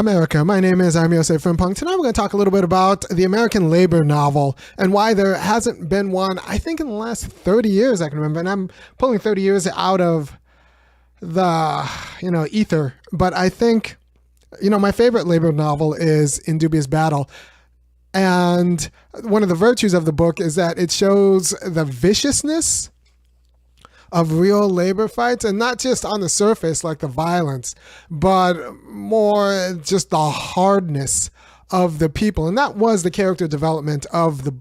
America. My name is Osei-Frimpong. Tonight we're going to talk a little bit about the American labor novel and why there hasn't been one, I think, in the last 30 years I can remember. And I'm pulling 30 years out of the, ether. But I think, my favorite labor novel is In Dubious Battle. And one of the virtues of the book is that it shows the viciousness of real labor fights, and not just on the surface like the violence, but more just the hardness of the people. And that was the character development of the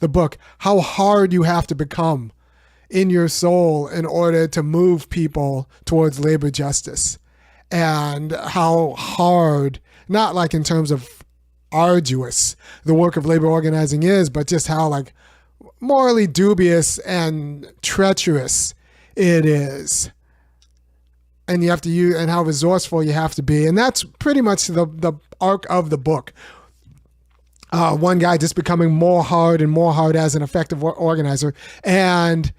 book, how hard you have to become in your soul in order to move people towards labor justice, and how hard, not like in terms of arduous the work of labor organizing is, but just how morally dubious and treacherous it is, and you have to use, and how resourceful you have to be. And that's pretty much the arc of the book. One guy just becoming more hard and more hard as an effective organizer, and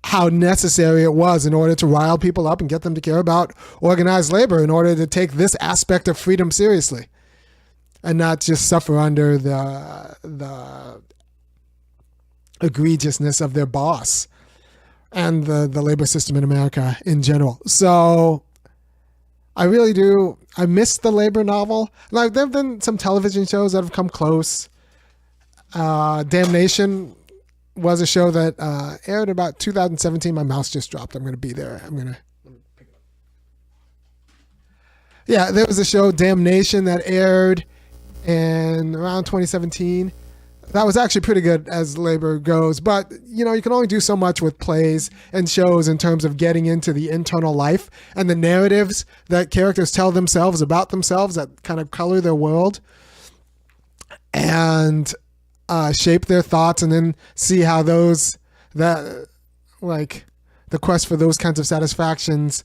how necessary it was in order to rile people up and get them to care about organized labor, in order to take this aspect of freedom seriously and not just suffer under the egregiousness of their boss and the labor system in America in general. So I really do. I miss the labor novel. There have been some television shows that have come close. Damnation was a show that aired about 2017. My mouse just dropped. I'm going to be there. Yeah, there was a show, Damnation, that aired in around 2017. That was actually pretty good as labor goes, but you can only do so much with plays and shows in terms of getting into the internal life and the narratives that characters tell themselves about themselves that kind of color their world and shape their thoughts, and then see how the quest for those kinds of satisfactions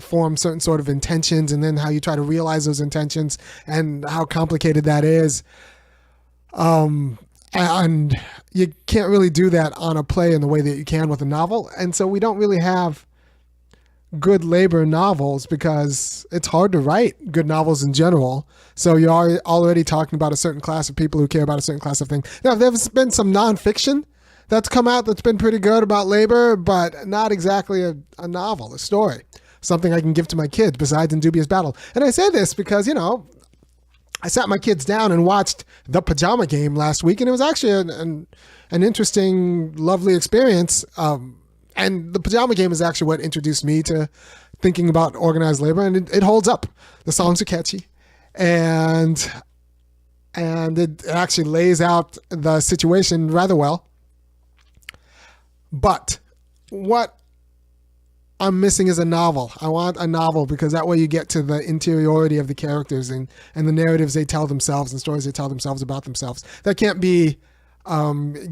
form certain sort of intentions, and then how you try to realize those intentions and how complicated that is. And you can't really do that on a play in the way that you can with a novel. And so we don't really have good labor novels because it's hard to write good novels in general. So you're already talking about a certain class of people who care about a certain class of thing. Now, there's been some nonfiction that's come out that's been pretty good about labor, but not exactly a novel, a story, something I can give to my kids besides In Dubious Battle. And I say this because, I sat my kids down and watched The Pajama Game last week, and it was actually an interesting, lovely experience. And The Pajama Game is actually what introduced me to thinking about organized labor, and it holds up. The songs are catchy, and it actually lays out the situation rather well. But what I'm missing is a novel. I want a novel because that way you get to the interiority of the characters and the narratives they tell themselves and stories they tell themselves about themselves. That can't be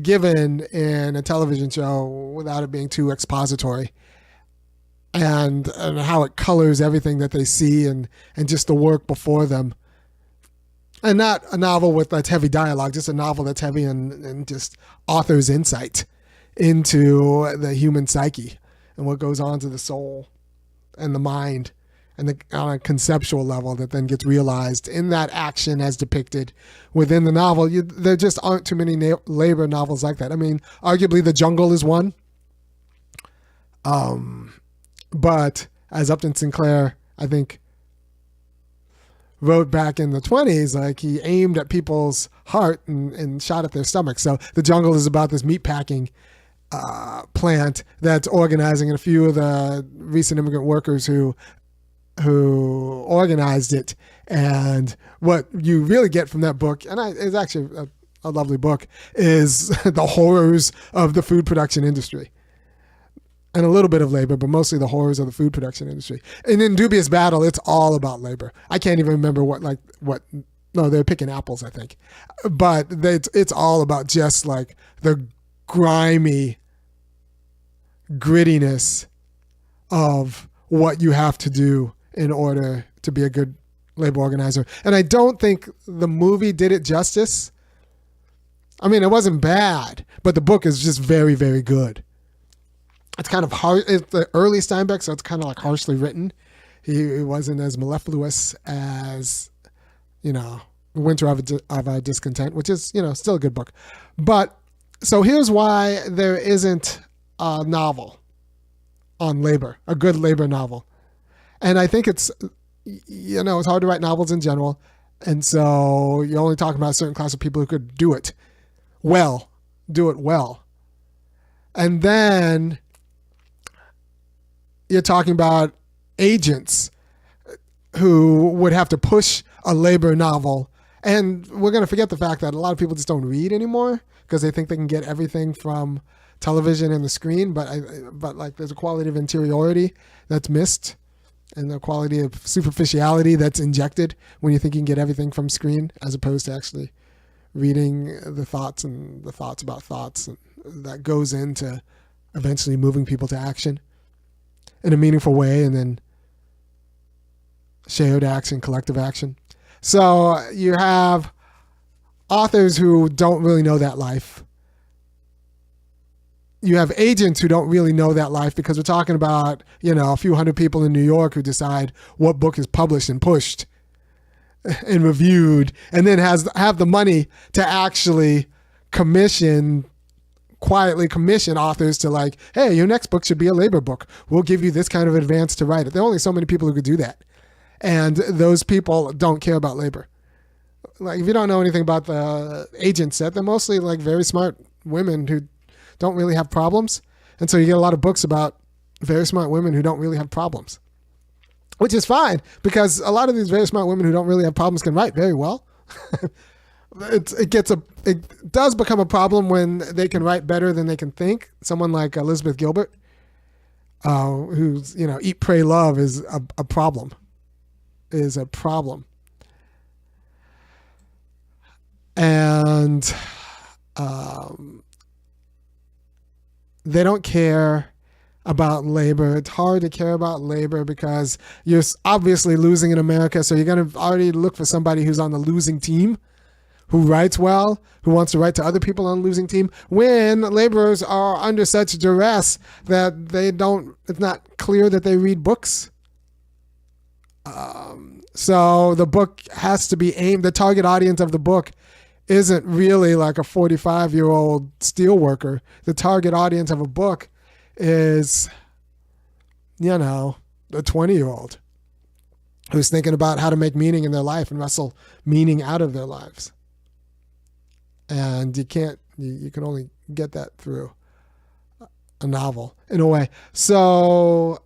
given in a television show without it being too expository, and how it colors everything that they see and just the work before them. And not a novel that's heavy dialogue, just a novel that's heavy and just author's insight into the human psyche and what goes on to the soul and the mind, and on a conceptual level that then gets realized in that action as depicted within the novel. There just aren't too many labor novels like that. I mean, arguably The Jungle is one. But as Upton Sinclair, I think, wrote back in the 1920s, he aimed at people's heart and shot at their stomach. So The Jungle is about this meatpacking plant that's organizing, and a few of the recent immigrant workers who organized it. And what you really get from that book, and it's actually a lovely book, is the horrors of the food production industry. And a little bit of labor, but mostly the horrors of the food production industry. And in Dubious Battle, it's all about labor. I can't even remember no, they're picking apples, I think. But it's all about just the grimy grittiness of what you have to do in order to be a good labor organizer. And I don't think the movie did it justice. I mean, it wasn't bad, but the book is just very, very good. It's kind of hard. It's the early Steinbeck, so it's kind of harshly written. He wasn't as mellifluous as, Winter of a Discontent, which is, still a good book. But so here's why there isn't a novel on labor, a good labor novel. And I think it's hard to write novels in general. And so you're only talking about a certain class of people who could do it well. And then you're talking about agents who would have to push a labor novel. And we're going to forget the fact that a lot of people just don't read anymore because they think they can get everything from television and the screen. But like there's a quality of interiority that's missed and the quality of superficiality that's injected when you think you can get everything from screen as opposed to actually reading the thoughts and the thoughts about thoughts that goes into eventually moving people to action in a meaningful way and then shared action, collective action. So you have authors who don't really know that life. You have agents who don't really know that life because we're talking about, a few hundred people in New York who decide what book is published and pushed and reviewed and then have the money to actually quietly commission authors to like, hey, your next book should be a labor book. We'll give you this kind of advance to write it. There are only so many people who could do that. And those people don't care about labor. Like if you don't know anything about the agent set, they're mostly like very smart women who don't really have problems. And so you get a lot of books about very smart women who don't really have problems, which is fine because a lot of these very smart women who don't really have problems can write very well. It does become a problem when they can write better than they can think. Someone like Elizabeth Gilbert, who's, Eat, Pray, Love is a problem. And they don't care about labor. It's hard to care about labor because you're obviously losing in America. So you're going to already look for somebody who's on the losing team, who writes well, who wants to write to other people on the losing team, when laborers are under such duress that it's not clear that they read books. So the book has to be aimed, the target audience of the book isn't really like a 45-year-old steel worker. The target audience of a book is, a 20-year-old who's thinking about how to make meaning in their life and wrestle meaning out of their lives. And you can only get that through a novel in a way. So,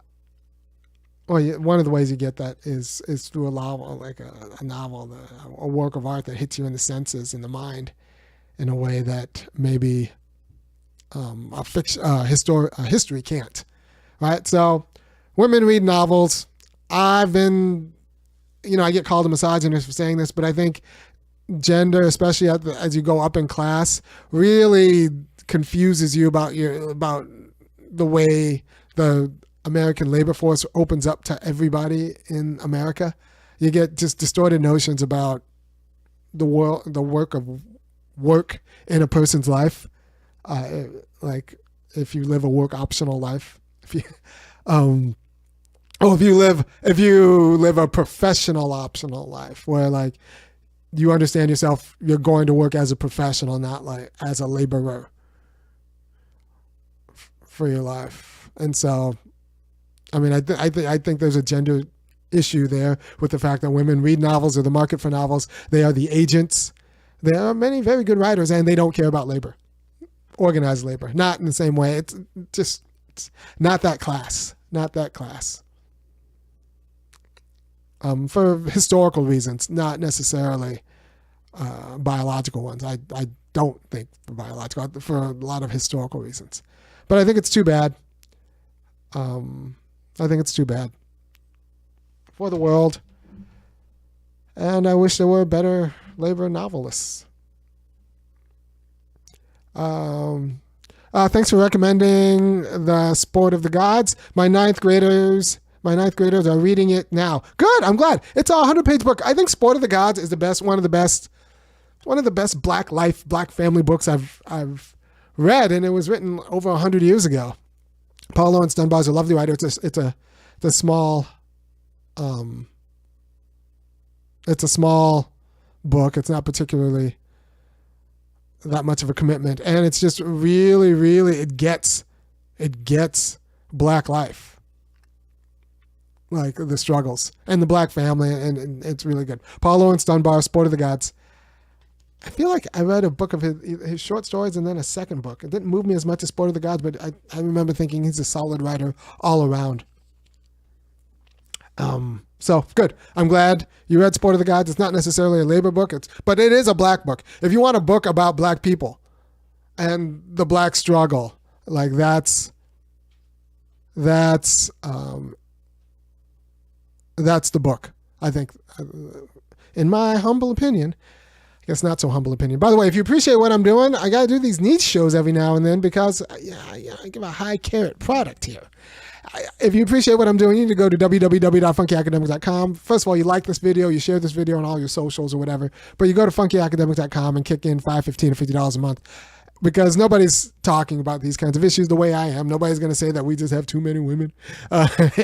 one of the ways you get that is through a novel, like a novel, a work of art that hits you in the senses, in the mind, in a way that maybe history can't. Right? So, women read novels. I've been, I get called a misogynist for saying this, but I think gender, especially as you go up in class, really confuses you about the way the American labor force opens up to everybody in America. You get just distorted notions about the work in a person's life. Like if you live a work optional life, if you live a professional optional life where like you understand yourself, you're going to work as a professional, not like as a laborer for your life. And so, I mean, I think there's a gender issue there with the fact that women read novels or the market for novels. They are the agents. There are many very good writers, and they don't care about labor, organized labor. Not in the same way. It's not that class. Not that class. For historical reasons, not necessarily biological ones. I don't think for a lot of historical reasons. But I think it's too bad. I think it's too bad for the world. And I wish there were better labor novelists. Thanks for recommending The Sport of the Gods. My ninth graders are reading it now. Good, I'm glad. It's a 100-page book. I think Sport of the Gods is one of the best Black life, Black family books I've read, and it was written over 100 years ago. Paul Laurence Dunbar is a lovely writer. It's a small It's a small book. It's not particularly that much of a commitment, and it's just really, really it gets Black life, like the struggles and the Black family, and it's really good. Paul Laurence Dunbar, Sport of the Gods. I feel like I read a book of his short stories and then a second book. It didn't move me as much as Sport of the Gods, but I remember thinking he's a solid writer all around. So good. I'm glad you read Sport of the Gods. It's not necessarily a labor book, but it is a Black book. If you want a book about Black people and the Black struggle, like that's the book. I think, in my humble opinion. I guess not so humble opinion. By the way, if you appreciate what I'm doing, I got to do these niche shows every now and then because I give a high carat product here. If you appreciate what I'm doing, you need to go to www.funkyacademics.com. First of all, you like this video, you share this video on all your socials or whatever, but you go to funkyacademics.com and kick in $5, $15, or $50 a month because nobody's talking about these kinds of issues the way I am. Nobody's going to say that we just have too many women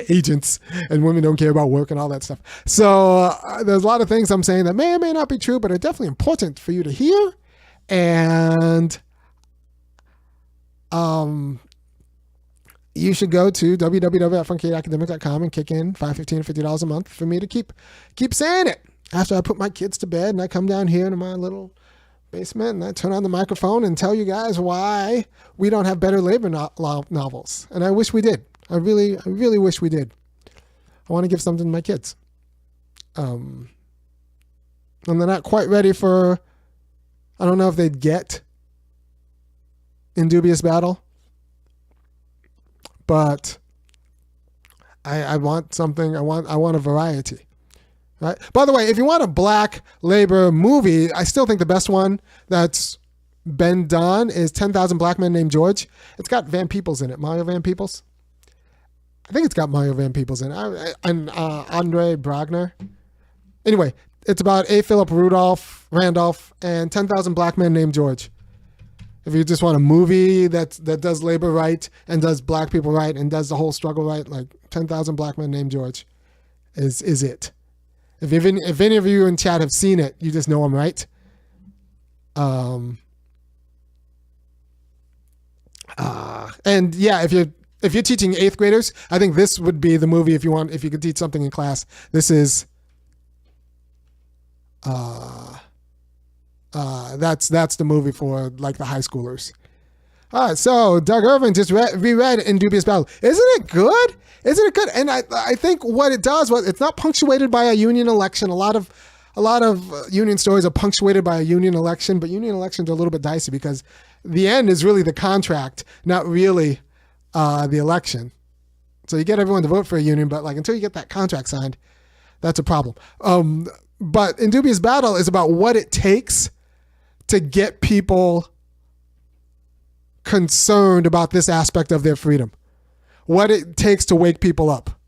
agents and women don't care about work and all that stuff. So there's a lot of things I'm saying that may or may not be true, but are definitely important for you to hear. And you should go to www.funkyacademics.com and kick in $5, $15, or $50 a month for me to keep saying it. After I put my kids to bed and I come down here into my little basement and I turn on the microphone and tell you guys why we don't have better labor novels. And I wish we did. I really wish we did. I want to give something to my kids. And they're not quite ready for, I don't know if they'd get In Dubious Battle, but I want something. I want a variety. Right? By the way, if you want a Black labor movie, I still think the best one that's been done is 10,000 Black Men Named George. It's got Van Peebles in it. Mario Van Peebles. I think it's got Mario Van Peebles in it. And Andre Bragner. Anyway, it's about A. Philip Randolph, and 10,000 Black Men Named George. If you just want a movie that does labor right and does Black people right and does the whole struggle right, like 10,000 Black Men Named George is it. If any of you in chat have seen it, you just know I'm right. And yeah, if you're teaching 8th graders, I think this would be the movie if you could teach something in class. This is that's the movie for like the high schoolers. All right, so Doug Irvin just reread In Dubious Battle. Isn't it good? Isn't it good? And I think what it does was it's not punctuated by a union election. A lot of union stories are punctuated by a union election, but union elections are a little bit dicey because the end is really the contract, not really the election. So you get everyone to vote for a union, but like until you get that contract signed, that's a problem. But In Dubious Battle is about what it takes to get people concerned about this aspect of their freedom. What it takes to wake people up.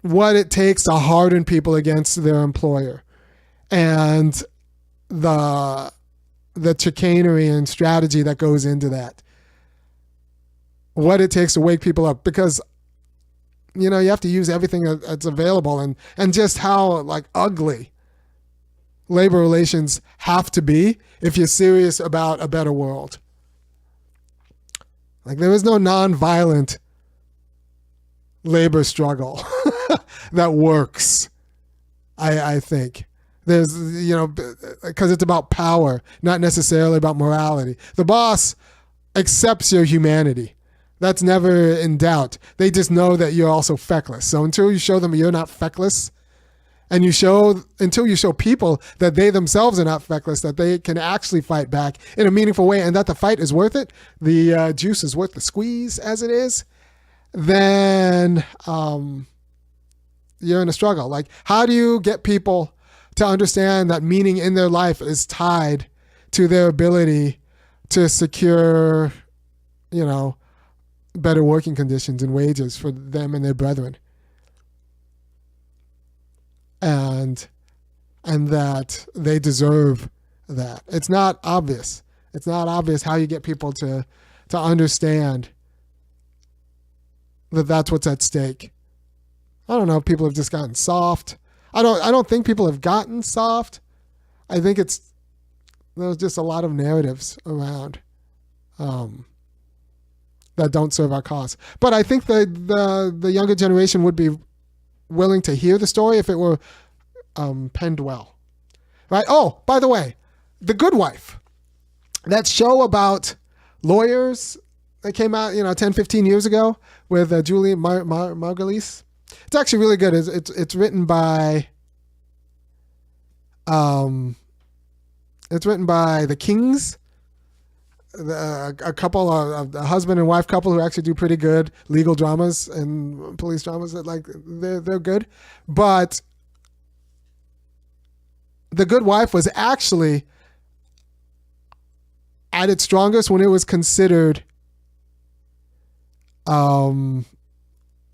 What it takes to harden people against their employer. And the chicanery and strategy that goes into that. What it takes to wake people up. Because, you have to use everything that's available and just how like ugly labor relations have to be if you're serious about a better world. Like there is no nonviolent labor struggle that works. I think there's, because it's about power, not necessarily about morality. The boss accepts your humanity. That's never in doubt. They just know that you're also feckless. So until you show them you're not feckless, and until you show people that they themselves are not feckless, that they can actually fight back in a meaningful way and that the fight is worth it, the juice is worth the squeeze as it is, then you're in a struggle. Like, how do you get people to understand that meaning in their life is tied to their ability to secure, better working conditions and wages for them and their brethren? And that they deserve that. It's not obvious. It's not obvious how you get people to understand that that's what's at stake. I don't know if people have just gotten soft. I don't think people have gotten soft. I think there's just a lot of narratives around that don't serve our cause. But I think the younger generation would be willing to hear the story if it were penned well. Right? Oh, by the way, The Good Wife. That show about lawyers that came out, 10, 15 years ago with Julie Margulies. It's actually really good. It's written by the Kings, a couple, a husband and wife couple who actually do pretty good legal dramas and police dramas. They're good, but The Good Wife was actually at its strongest when it was considered a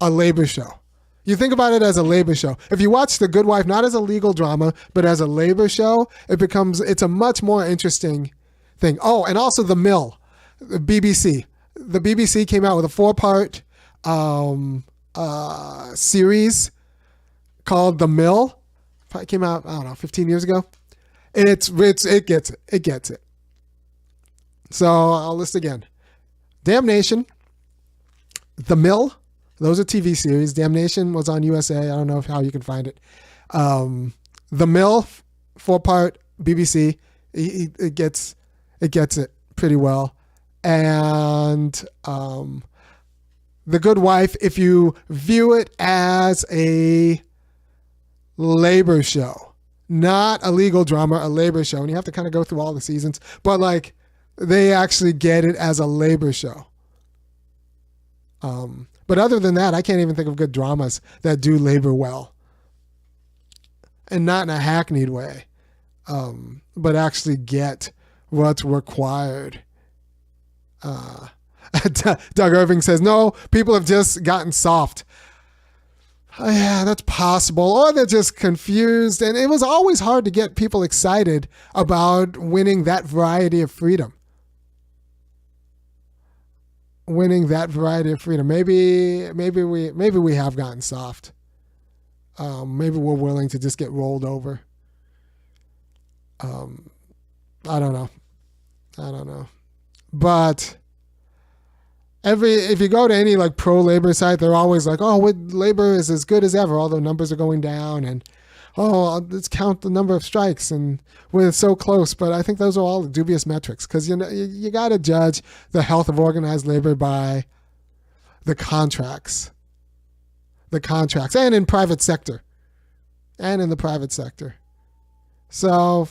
labor show. You think about it as a labor show. If you watch The Good Wife, not as a legal drama, but as a labor show, it's a much more interesting thing. Oh, and also The Mill, the BBC. The BBC came out with a 4-part series called The Mill. It came out, 15 years ago. It gets it. So I'll list again. Damnation, The Mill. Those are TV series. Damnation was on USA. I don't know how you can find it. The Mill, 4-part BBC. It gets it pretty well. And The Good Wife, if you view it as a labor show, not a legal drama, a labor show, and you have to kind of go through all the seasons, but they actually get it as a labor show. But other than that, I can't even think of good dramas that do labor well. And not in a hackneyed way, but actually get what's required. Doug Irving says, no, people have just gotten soft. Oh, yeah, that's possible. Or they're just confused. And it was always hard to get people excited about winning that variety of freedom. Maybe we have gotten soft. Maybe we're willing to just get rolled over. I don't know. But if you go to any pro-labor site, they're always like, oh, labor is as good as ever, although numbers are going down, and let's count the number of strikes, and we're so close. But I think those are all dubious metrics, because you got to judge the health of organized labor by the contracts, and in private sector, and in the private sector. So,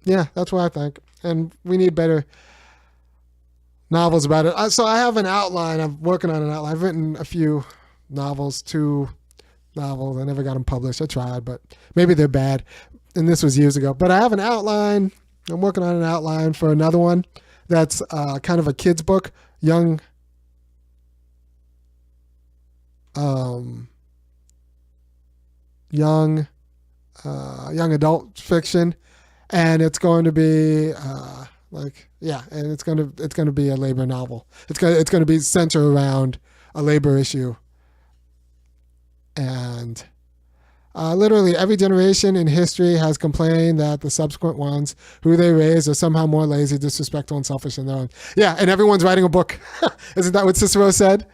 yeah, that's what I think, and we need better novels about it. So I have an outline. I'm working on an outline. I've written a few novels, 2 novels. I never got them published. I tried, but maybe they're bad. And this was years ago. But I have an outline. I'm working on an outline for another one that's kind of a kid's book, young adult fiction, and it's going to be and it's going to be a labor novel. It's going to be centered around a labor issue. And literally every generation in history has complained that the subsequent ones who they raise are somehow more lazy, disrespectful, and selfish than their own. Yeah, and everyone's writing a book. Isn't that what Cicero said?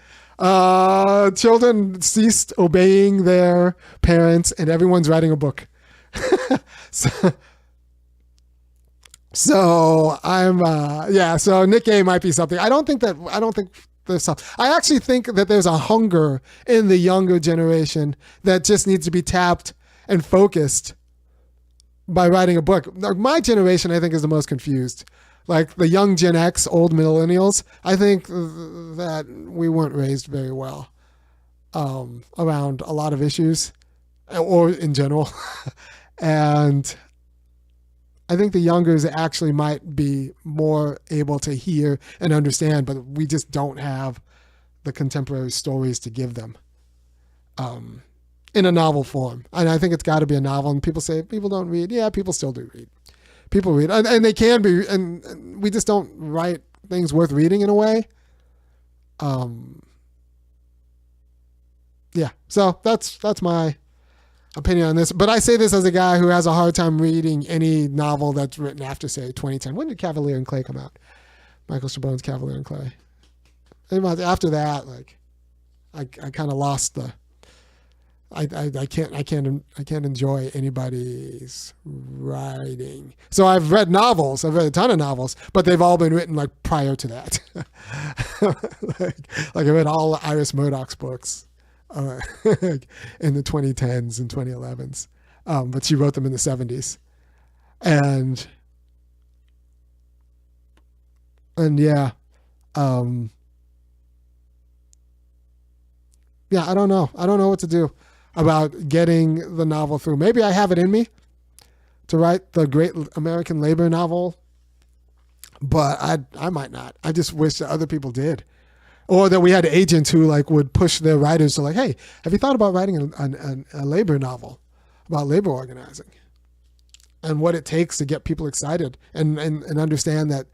Children ceased obeying their parents, and everyone's writing a book. So I'm so Nick A might be something. I don't think there's some. I actually think that there's a hunger in the younger generation that just needs to be tapped and focused by writing a book. My generation, I think, is the most confused. Like the young Gen X, old millennials, I think that we weren't raised very well around a lot of issues, or in general. And I think the youngers actually might be more able to hear and understand, but we just don't have the contemporary stories to give them in a novel form. And I think it's got to be a novel. And people say people don't read. Yeah, people still do read. People read, and they can be, and we just don't write things worth reading in a way. yeah. So that's my opinion on this. But I say this as a guy who has a hard time reading any novel that's written after, say, 2010. When did Cavalier and Clay come out? Michael Chabone's Cavalier and Clay. And after that, like, I kind of lost the. I can't enjoy anybody's writing. So I've read novels. I've read a ton of novels, but they've all been written like prior to that. like I read all Iris Murdoch's books in the 2010s and 2011s, but she wrote them in the 70s, and yeah. Yeah, I don't know. I don't know what to do about getting the novel through. Maybe I have it in me to write the great American labor novel, but I might not. I just wish that other people did. Or that we had agents who like would push their writers to like, hey, have you thought about writing a labor novel about labor organizing and what it takes to get people excited and understand that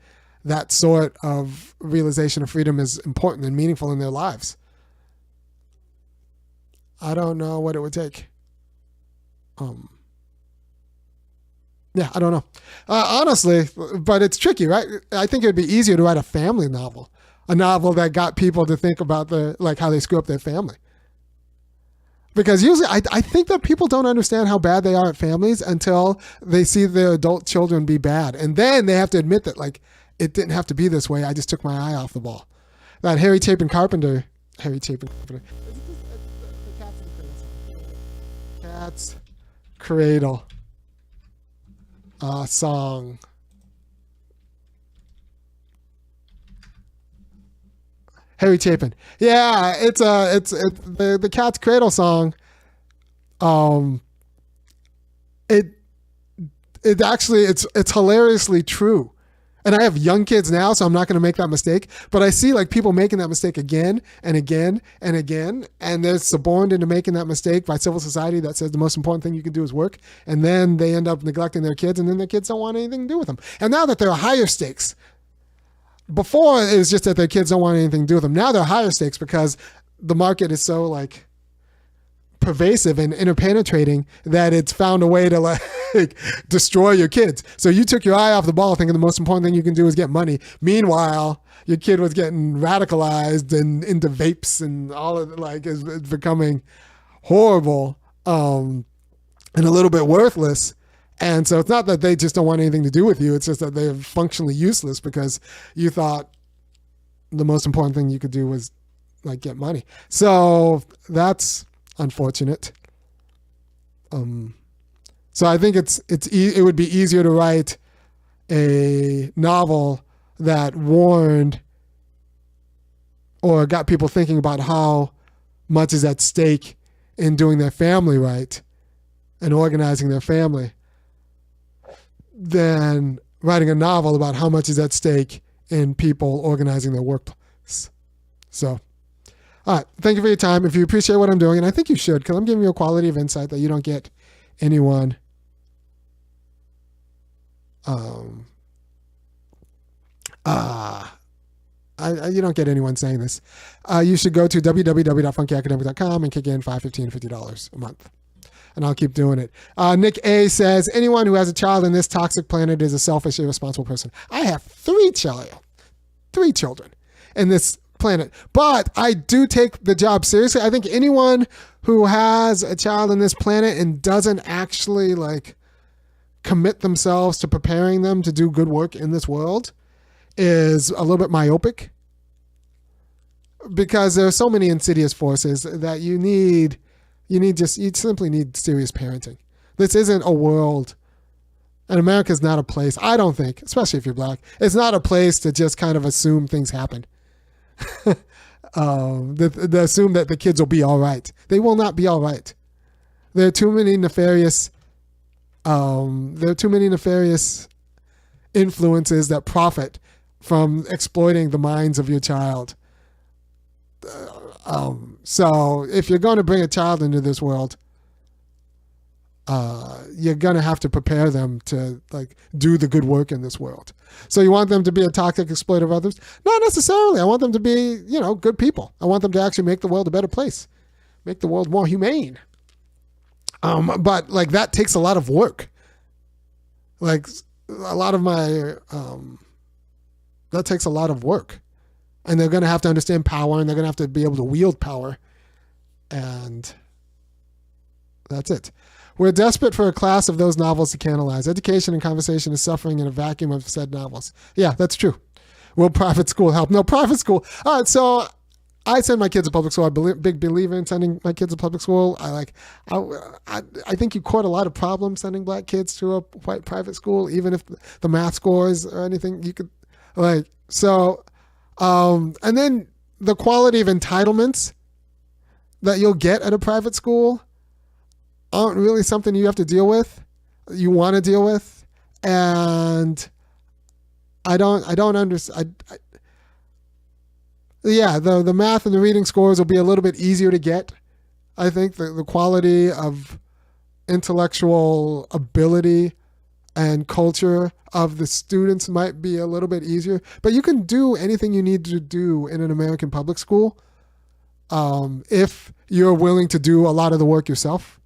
that sort of realization of freedom is important and meaningful in their lives. I don't know what it would take. Yeah, I don't know. Honestly, but it's tricky, right? I think it would be easier to write a family novel, a novel that got people to think about how they screw up their family. Because usually I think that people don't understand how bad they are at families until they see their adult children be bad. And then they have to admit that, like, it didn't have to be this way. I just took my eye off the ball. That Harry Chapin Carpenter. Cat's Cradle song. Harry Chapin. Yeah, it's the Cat's Cradle song. It actually it's hilariously true. And I have young kids now, so I'm not going to make that mistake. But I see like people making that mistake again and again and again. And they're suborned into making that mistake by civil society that says the most important thing you can do is work. And then they end up neglecting their kids, and then their kids don't want anything to do with them. And now that there are higher stakes, before it was just that their kids don't want anything to do with them. Now there are higher stakes because the market is so like pervasive and interpenetrating that it's found a way to like destroy your kids. So you took your eye off the ball thinking the most important thing you can do is get money. Meanwhile, your kid was getting radicalized and into vapes and all of it, like is becoming horrible and a little bit worthless. And so it's not that they just don't want anything to do with you. It's just that they're functionally useless because you thought the most important thing you could do was like get money. So that's unfortunate. So I think it would be easier to write a novel that warned or got people thinking about how much is at stake in doing their family right and organizing their family than writing a novel about how much is at stake in people organizing their workplace. So, all right. Thank you for your time. If you appreciate what I'm doing, and I think you should, because I'm giving you a quality of insight that you don't get anyone you don't get anyone saying this. You should go to www.funkyacademic.com and kick in $5, $15, $50 a month. And I'll keep doing it. Nick A says, anyone who has a child in this toxic planet is a selfish, irresponsible person. I have three children in this planet, but I do take the job seriously. I think anyone who has a child in this planet and doesn't actually like commit themselves to preparing them to do good work in this world is a little bit myopic, because there are so many insidious forces that you simply need serious parenting. This isn't a world, and America's not a place, I don't think, especially if you're black, it's not a place to just kind of assume things happen. They assume that the kids will be all right. They will not be all right. There are too many nefarious influences that profit from exploiting the minds of your child. So if you're going to bring a child into this world, you're going to have to prepare them to like do the good work in this world. So you want them to be a toxic exploiter of others? Not necessarily. I want them to be, good people. I want them to actually make the world a better place make the world more humane. But like that takes a lot of work. Like a lot of my, that takes a lot of work. And they're going to have to understand power, and they're going to have to be able to wield power. And that's it. We're desperate for a class of those novels to canalize. Education and conversation is suffering in a vacuum of said novels. Yeah, that's true. Will private school help? No, private school. All right, so I send my kids to public school. I'm a big believer in sending my kids to public school. I think you caught a lot of problems sending black kids to a white private school, even if the math scores or anything you could like. So, and then the quality of entitlements that you'll get at a private school aren't really something you have to deal with. You want to deal with, and I don't understand. Yeah, the math and the reading scores will be a little bit easier to get. I think the quality of intellectual ability and culture of the students might be a little bit easier. But you can do anything you need to do in an American public school if you're willing to do a lot of the work yourself.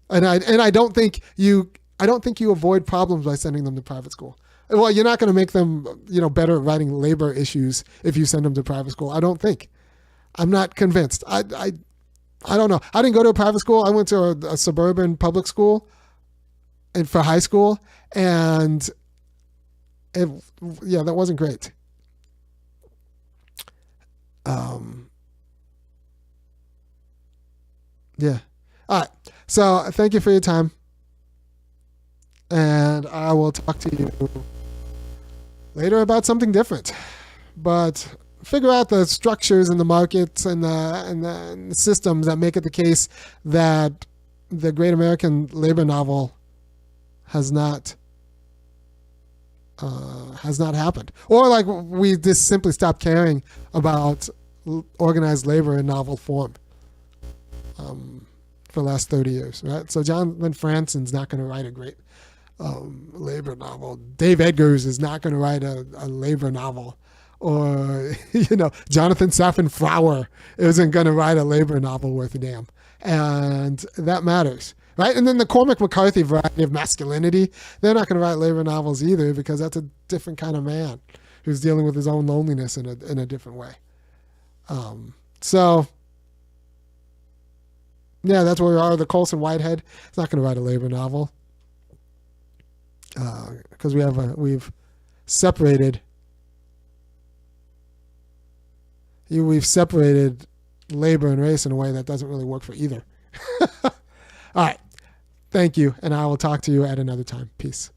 And I don't think you avoid problems by sending them to private school. Well, you're not going to make them, better at writing labor issues if you send them to private school. I don't think. I'm not convinced. I don't know. I didn't go to a private school. I went to a suburban public school and for high school, and that wasn't great. Yeah. All right. So thank you for your time, and I will talk to you later about something different. But figure out the structures in the markets and the systems that make it the case that the Great American Labor Novel has not happened, or like we just simply stopped caring about organized labor in novel form for the last 30 years, right? So Jonathan Franzen's not going to write a great labor novel. Dave Edgars is not going to write a labor novel, or Jonathan Safran Foer isn't going to write a labor novel worth a damn, and that matters, right? And then the Cormac McCarthy variety of masculinity, they're not going to write labor novels either, because that's a different kind of man who's dealing with his own loneliness in a different way. So yeah, that's where we are. The Colson Whitehead is not going to write a labor novel because we've separated labor and race in a way that doesn't really work for either. All right. Thank you, and I will talk to you at another time. Peace.